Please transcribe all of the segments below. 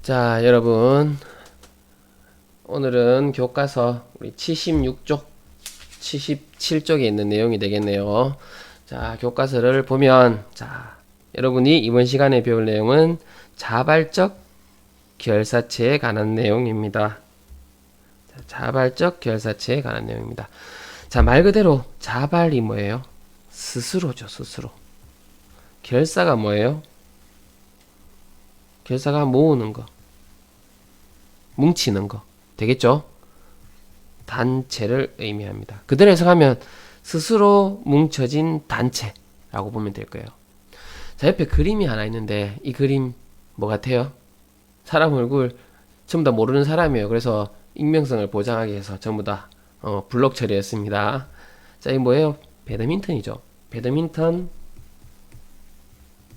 자, 여러분, 오늘은 교과서 우리 76쪽, 77쪽에 있는 내용이 되겠네요. 자, 교과서를 보면, 자, 여러분이 이번 시간에 배울 내용은 자발적 결사체에 관한 내용입니다. 자, 자발적 결사체에 관한 내용입니다. 자, 말 그대로 자발이 뭐예요? 스스로죠, 스스로. 결사가 뭐예요? 결사가 모으는 거, 뭉치는 거. 되겠죠? 단체를 의미합니다. 그대로 해석하면 스스로 뭉쳐진 단체라고 보면 될 거예요. 자, 옆에 그림이 하나 있는데 이 그림 뭐 같아요? 사람 얼굴 전부 다 모르는 사람이에요. 그래서 익명성을 보장하기 위해서 전부 다 블록 처리했습니다. 자, 이 뭐예요? 배드민턴이죠. 배드민턴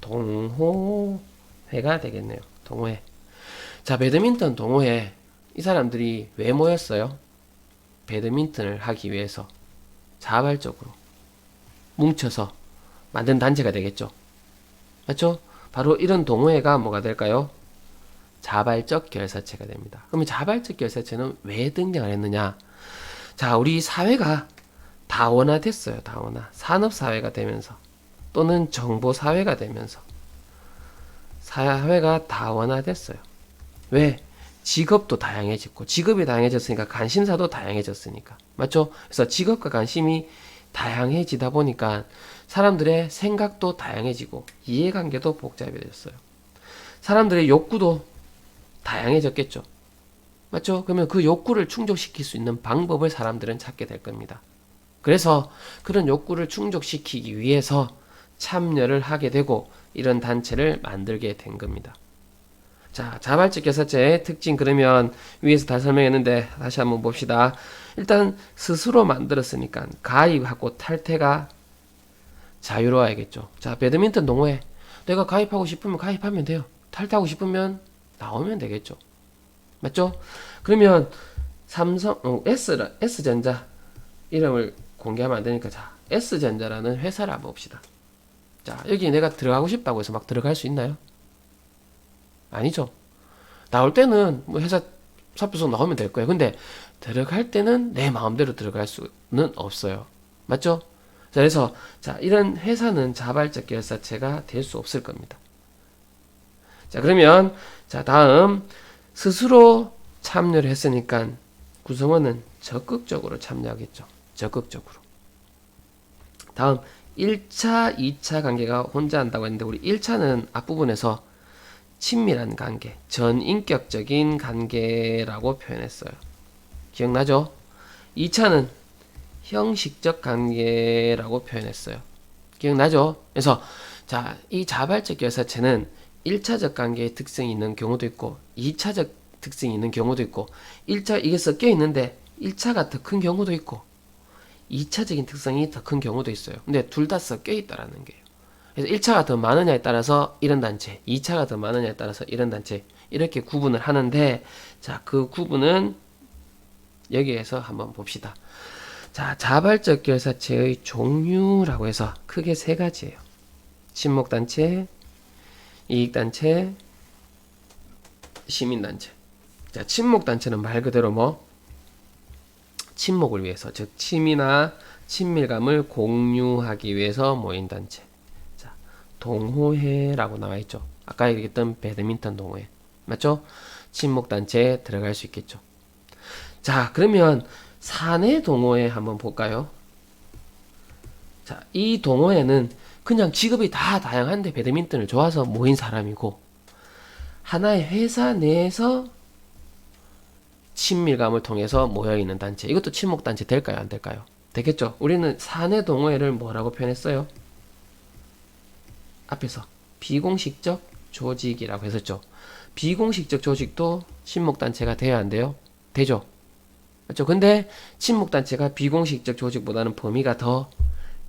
동호회가 되겠네요. 동호회. 자, 배드민턴 동호회. 이 사람들이 왜 모였어요? 배드민턴을 하기 위해서 자발적으로 뭉쳐서 만든 단체가 되겠죠. 맞죠? 바로 이런 동호회가 뭐가 될까요? 자발적 결사체가 됩니다. 그러면 자발적 결사체는 왜 등장을 했느냐? 자, 우리 사회가 다원화됐어요. 다원화. 산업사회가 되면서 또는 정보사회가 되면서 사회가 다원화됐어요. 왜? 직업도 다양해졌고, 직업이 다양해졌으니까 관심사도 다양해졌으니까. 맞죠? 그래서 직업과 관심이 다양해지다 보니까 사람들의 생각도 다양해지고 이해관계도 복잡해졌어요. 사람들의 욕구도 다양해졌겠죠. 맞죠? 그러면 그 욕구를 충족시킬 수 있는 방법을 사람들은 찾게 될 겁니다. 그래서 그런 욕구를 충족시키기 위해서 참여를 하게 되고 이런 단체를 만들게 된 겁니다. 자, 자발적 결사체의 특징 그러면 위에서 다 설명했는데 다시 한번 봅시다. 일단 스스로 만들었으니까 가입하고 탈퇴가 자유로워야겠죠. 자, 배드민턴 동호회 내가 가입하고 싶으면 가입하면 돼요. 탈퇴하고 싶으면 나오면 되겠죠. 맞죠? 그러면 S전자 이름을 공개하면 안 되니까 자, S전자라는 회사를 한번 봅시다. 자, 여기 내가 들어가고 싶다고 해서 막 들어갈 수 있나요? 아니죠. 나올 때는 뭐 회사 사표서 나오면 될 거예요. 근데 들어갈 때는 내 마음대로 들어갈 수는 없어요. 맞죠? 자, 그래서 자, 이런 회사는 자발적 결사체가 될 수 없을 겁니다. 자, 그러면 자, 다음 스스로 참여를 했으니까 구성원은 적극적으로 참여하겠죠. 적극적으로. 다음 1차, 2차 관계가 혼자 한다고 했는데 우리 1차는 앞부분에서 친밀한 관계, 전인격적인 관계라고 표현했어요. 기억나죠? 2차는 형식적 관계라고 표현했어요. 기억나죠? 그래서 자, 이 자발적 결사체는 1차적 관계의 특성이 있는 경우도 있고 2차적 특성이 있는 경우도 있고 1차 이게 섞여 있는데 1차가 더 큰 경우도 있고 2차적인 특성이 더 큰 경우도 있어요. 근데 둘 다 섞여 있다라는 거예요. 그래서 1차가 더 많으냐에 따라서 이런 단체, 2차가 더 많으냐에 따라서 이런 단체 이렇게 구분을 하는데 자, 그 구분은 여기에서 한번 봅시다. 자, 자발적 결사체의 종류라고 해서 크게 세 가지예요. 친목단체, 이익단체, 시민단체. 자, 친목단체는 말 그대로 뭐 친목을 위해서, 즉 취미나 친밀감을 공유하기 위해서 모인 단체. 동호회라고 나와 있죠. 아까 얘기했던 배드민턴 동호회. 맞죠? 친목단체에 들어갈 수 있겠죠. 자, 그러면 사내 동호회 한번 볼까요? 자, 이 동호회는 그냥 직업이 다 다양한데 배드민턴을 좋아서 모인 사람이고 하나의 회사 내에서 친밀감을 통해서 모여있는 단체. 이것도 친목단체 될까요? 안 될까요? 되겠죠? 우리는 사내 동호회를 뭐라고 표현했어요? 앞에서 비공식적 조직이라고 했었죠. 비공식적 조직도 친목단체가 돼야 안 돼요? 되죠. 맞죠? 근데 친목단체가 비공식적 조직보다는 범위가 더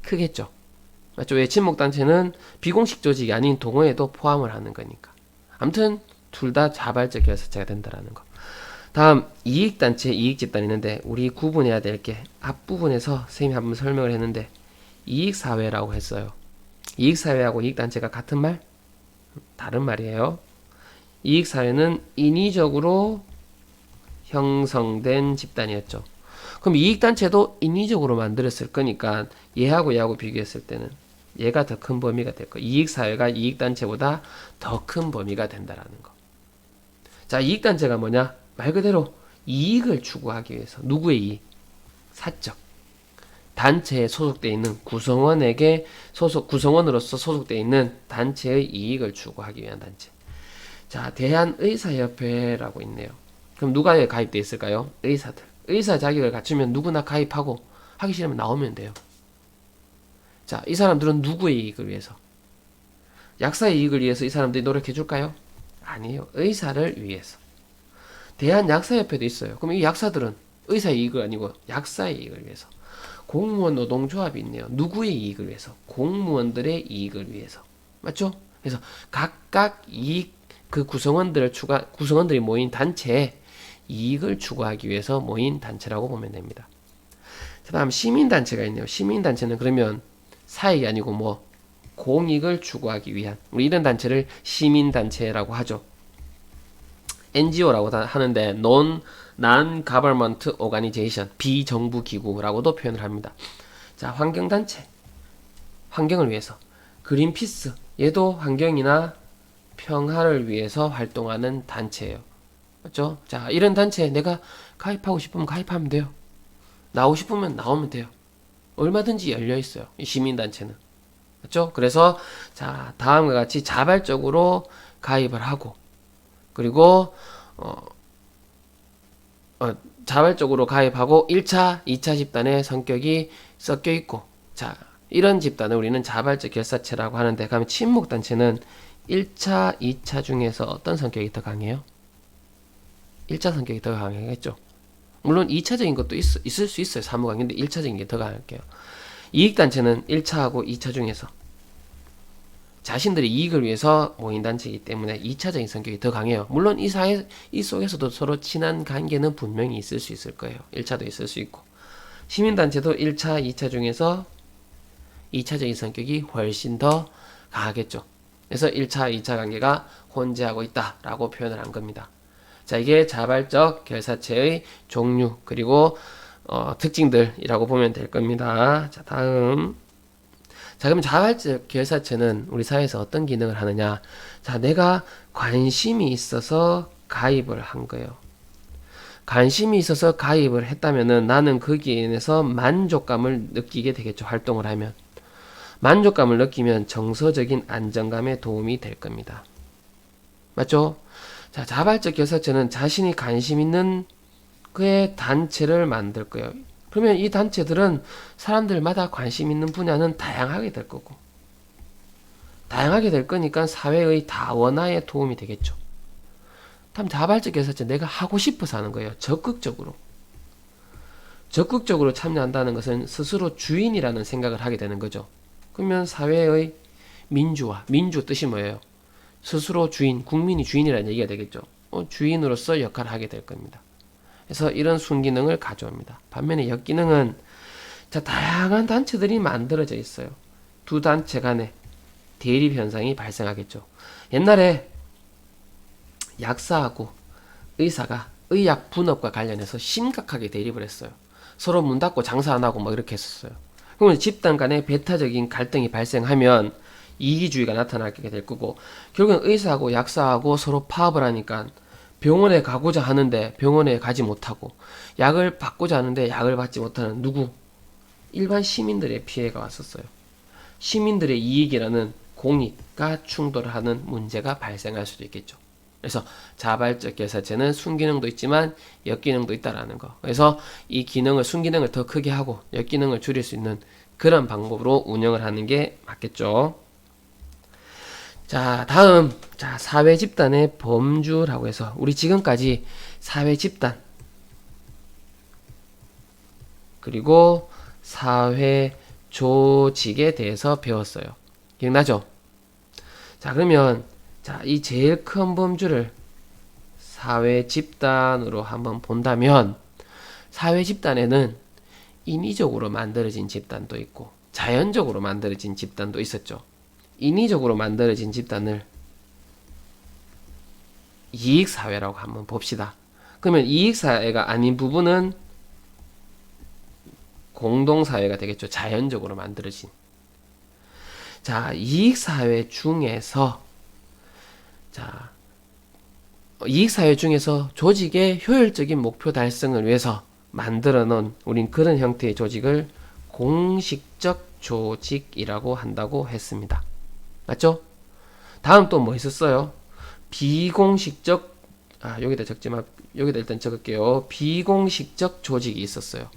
크겠죠. 맞죠? 왜 친목단체는 비공식 조직이 아닌 동호회도 포함을 하는 거니까. 아무튼 둘 다 자발적 결사체가 된다라는 거. 다음 이익단체, 이익집단이 있는데 우리 구분해야 될 게 앞부분에서 선생님이 한번 설명을 했는데 이익사회라고 했어요. 이익사회하고 이익단체가 같은 말? 다른 말이에요. 이익사회는 인위적으로 형성된 집단이었죠. 그럼 이익단체도 인위적으로 만들었을 거니까 얘하고 비교했을 때는 얘가 더 큰 범위가 될 거예요. 이익사회가 이익단체보다 더 큰 범위가 된다라는 거. 자, 이익단체가 뭐냐? 말 그대로 이익을 추구하기 위해서. 누구의 이익? 사적. 단체에 소속되어 있는 구성원으로서 소속되어 있는 단체의 이익을 추구하기 위한 단체. 자, 대한의사협회라고 있네요. 그럼 누가 가입되어 있을까요? 의사들. 의사 자격을 갖추면 누구나 가입하고 하기 싫으면 나오면 돼요. 자, 이 사람들은 누구의 이익을 위해서? 약사의 이익을 위해서 이 사람들이 노력해 줄까요? 아니에요. 의사를 위해서. 대한약사협회도 있어요. 그럼 이 약사들은 의사의 이익을 아니고 약사의 이익을 위해서. 공무원 노동조합이 있네요. 누구의 이익을 위해서? 공무원들의 이익을 위해서. 맞죠? 그래서 각각 이익 구성원들이 모인 단체에 이익을 추구하기 위해서 모인 단체라고 보면 됩니다. 그 다음 시민단체가 있네요. 시민단체는 그러면 사익이 아니고 공익을 추구하기 위한, 우리 이런 단체를 시민단체라고 하죠. NGO라고 하는데 Non-Government Organization, 비정부기구라고도 표현을 합니다. 자, 환경단체, 환경을 위해서. 그린피스, 얘도 환경이나 평화를 위해서 활동하는 단체예요. 맞죠? 자, 이런 단체에 내가 가입하고 싶으면 가입하면 돼요. 나오고 싶으면 나오면 돼요. 얼마든지 열려 있어요. 이 시민단체는. 맞죠? 그래서 자, 다음과 같이 자발적으로 가입을 하고, 그리고 자발적으로 가입하고 1차, 2차 집단의 성격이 섞여 있고, 자, 이런 집단을 우리는 자발적 결사체라고 하는데, 그러면 친목단체는 1차, 2차 중에서 어떤 성격이 더 강해요? 1차 성격이 더 강하겠죠. 물론 2차적인 것도 있을 수 있어요. 사무관계인데 1차적인 게 더 강할게요. 이익단체는 1차하고 2차 중에서 자신들의 이익을 위해서 모인 단체이기 때문에 2차적인 성격이 더 강해요. 물론 이 속에서도 서로 친한 관계는 분명히 있을 수 있을 거예요. 1차도 있을 수 있고. 시민단체도 1차, 2차 중에서 2차적인 성격이 훨씬 더 강하겠죠. 그래서 1차, 2차 관계가 혼재하고 있다라고 표현을 한 겁니다. 자, 이게 자발적 결사체의 종류 그리고 특징들이라고 보면 될 겁니다. 자, 다음. 자, 그럼 자발적 결사체는 우리 사회에서 어떤 기능을 하느냐? 자, 내가 관심이 있어서 가입을 한 거예요. 관심이 있어서 가입을 했다면은 나는 거기에 인해서 만족감을 느끼게 되겠죠. 활동을 하면. 만족감을 느끼면 정서적인 안정감에 도움이 될 겁니다. 맞죠? 자, 자발적 결사체는 자신이 관심 있는 그의 단체를 만들 거예요. 그러면 이 단체들은 사람들마다 관심 있는 분야는 다양하게 될 거고, 다양하게 될 거니까 사회의 다원화에 도움이 되겠죠. 다음 자발적 결사체, 내가 하고 싶어서 하는 거예요. 적극적으로 참여한다는 것은 스스로 주인이라는 생각을 하게 되는 거죠. 그러면 사회의 민주화, 민주 뜻이 뭐예요? 스스로 주인, 국민이 주인이라는 얘기가 되겠죠. 주인으로서 역할을 하게 될 겁니다. 그래서 이런 순기능을 가져옵니다. 반면에 역기능은 자, 다양한 단체들이 만들어져 있어요. 두 단체 간에 대립 현상이 발생하겠죠. 옛날에 약사하고 의사가 의약 분업과 관련해서 심각하게 대립을 했어요. 서로 문 닫고 장사 안 하고 이렇게 했었어요. 그러면 집단 간에 배타적인 갈등이 발생하면 이기주의가 나타나게 될 거고, 결국은 의사하고 약사하고 서로 파업을 하니까 병원에 가고자 하는데 병원에 가지 못하고, 약을 받고자 하는데 약을 받지 못하는 누구? 일반 시민들의 피해가 왔었어요. 시민들의 이익이라는 공익과 충돌하는 문제가 발생할 수도 있겠죠. 그래서 자발적 결사체는 순기능도 있지만 역기능도 있다라는 거. 그래서 이 기능을, 순기능을 더 크게 하고 역기능을 줄일 수 있는 그런 방법으로 운영을 하는 게 맞겠죠. 자, 다음, 자, 사회 집단의 범주라고 해서 우리 지금까지 사회 집단 그리고 사회 조직에 대해서 배웠어요. 기억나죠? 자, 그러면 자, 이 제일 큰 범주를 사회 집단으로 한번 본다면, 사회 집단에는 인위적으로 만들어진 집단도 있고 자연적으로 만들어진 집단도 있었죠. 인위적으로 만들어진 집단을 이익사회라고 한번 봅시다. 그러면 이익사회가 아닌 부분은 공동사회가 되겠죠. 자연적으로 만들어진. 자, 이익사회 중에서 조직의 효율적인 목표 달성을 위해서 만들어 놓은 우린 그런 형태의 조직을 공식적 조직이라고 한다고 했습니다. 맞죠? 다음 또 뭐 있었어요? 비공식적, 여기다 적지만, 여기다 일단 적을게요. 비공식적 조직이 있었어요.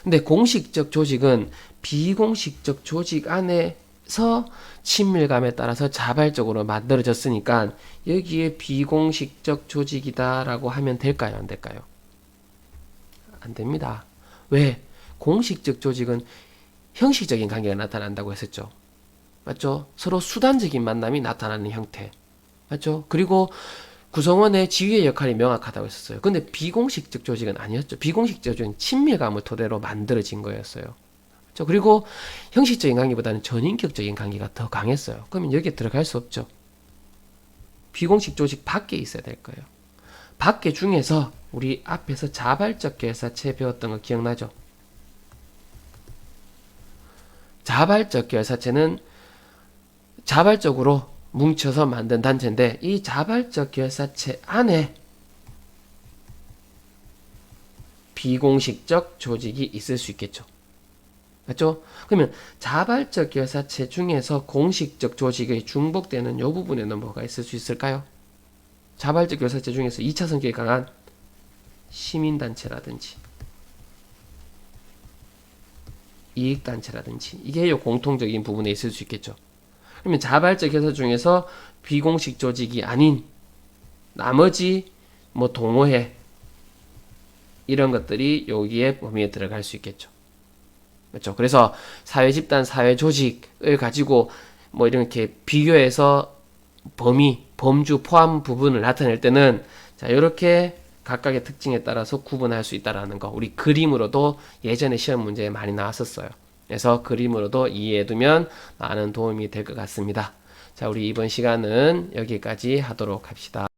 근데 공식적 조직은 비공식적 조직 안에서 친밀감에 따라서 자발적으로 만들어졌으니까 여기에 비공식적 조직이다라고 하면 될까요? 안 될까요? 안 됩니다. 왜? 공식적 조직은 형식적인 관계가 나타난다고 했었죠. 맞죠? 서로 수단적인 만남이 나타나는 형태. 맞죠? 그리고 구성원의 지위의 역할이 명확하다고 했었어요. 근데 비공식적 조직은 아니었죠. 비공식적 조직은 친밀감을 토대로 만들어진 거였어요. 그렇죠? 그리고 형식적인 관계보다는 전인격적인 관계가 더 강했어요. 그러면 여기에 들어갈 수 없죠. 비공식 조직 밖에 있어야 될 거예요. 밖에 중에서 우리 앞에서 자발적 결사체 배웠던 거 기억나죠? 자발적 결사체는 자발적으로 뭉쳐서 만든 단체인데 이 자발적 결사체 안에 비공식적 조직이 있을 수 있겠죠. 맞죠? 그러면 자발적 결사체 중에서 공식적 조직이 중복되는 이 부분에는 뭐가 있을 수 있을까요? 자발적 결사체 중에서 2차 성격이 강한 시민단체라든지 이익단체라든지 이게 공통적인 부분에 있을 수 있겠죠. 그러면 자발적 결사 중에서 비공식 조직이 아닌 나머지 뭐 동호회 이런 것들이 여기에 범위에 들어갈 수 있겠죠. 그렇죠. 그래서 사회 집단, 사회 조직을 가지고 뭐 이렇게 비교해서 범주 포함 부분을 나타낼 때는 자, 이렇게 각각의 특징에 따라서 구분할 수 있다라는 거. 우리 그림으로도 예전에 시험 문제에 많이 나왔었어요. 그래서 그림으로도 이해해두면 많은 도움이 될 것 같습니다. 자, 우리 이번 시간은 여기까지 하도록 합시다.